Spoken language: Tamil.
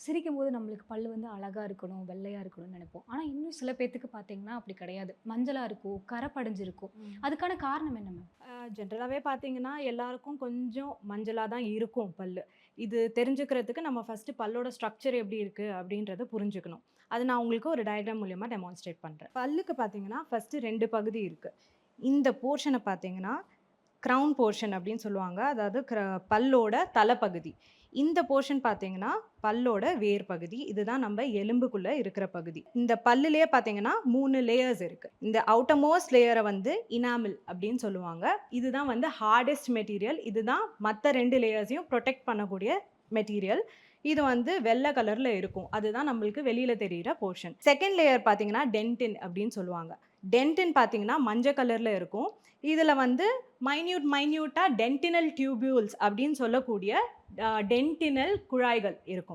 சிரிக்கும்போது நம்மளுக்கு பல்லு வந்து அழகா இருக்கணும், வெள்ளையா இருக்கணும்னு நெனைப்போம். ஆனா இன்னும் சில பேத்துக்கு பார்த்தீங்கன்னா, அப்படி கிடையாது. மஞ்சளா இருக்கும், கரை படிஞ்சிருக்கும். ம். அதுக்கான காரணம் என்ன மேம்? ஜென்ரலாவே பார்த்தீங்கன்னா, எல்லாருக்கும் கொஞ்சம் மஞ்சளா தான் இருக்கும் பல்லு. இது தெரிஞ்சுக்கிறதுக்கு நம்ம ஃபர்ஸ்ட்டு பல்லோட ஸ்ட்ரக்சர் எப்படி இருக்கு அப்படின்றத புரிஞ்சுக்கணும். அது நான் உங்களுக்கு ஒரு டயகிராம் மூலியமா டெமான்ஸ்ட்ரேட் பண்றேன். பல்லுக்கு பார்த்தீங்கன்னா, ஃபர்ஸ்ட்டு 2 பகுதி இருக்கு. இந்த போர்ஷன பார்த்தீங்கன்னா, கிரவுன் போர்ஷன் அப்படின்னு சொல்லுவாங்க. அதாவது பல்லோட தலைப்பகுதி. இந்த போர்ஷன் பார்த்தீங்கன்னா, பல்லோட வேர் பகுதி. இதுதான் நம்ம எலும்புக்குள்ள இருக்கிற பகுதி. இந்த பல்லுலயே பார்த்தீங்கன்னா 3 லேயர்ஸ் இருக்கு. இந்த அவுட்டர் மோஸ்ட் லேயர வந்து இனாமல் அப்படின்னு சொல்லுவாங்க. இதுதான் வந்து ஹார்டஸ்ட் மெட்டீரியல். இதுதான் மத்த 2 லேயர்ஸையும் புரொடெக்ட் பண்ணக்கூடிய மெட்டீரியல். இது வந்து வெள்ள கலர்ல இருக்கும். அதுதான் நம்மளுக்கு வெளியில தெரியிற போர்ஷன். செகண்ட் லேயர் பார்த்தீங்கன்னா, டென்டின் அப்படின்னு சொல்லுவாங்க. டென்டின் பார்த்தீங்கன்னா, மஞ்ச கலர்ல இருக்கும். இதுல வந்து மைன்யூட்டா டென்டினல் டியூபியூல்ஸ் அப்படின்னு சொல்லக்கூடிய டென்டினல் குழாய்கள் இருக்கும்.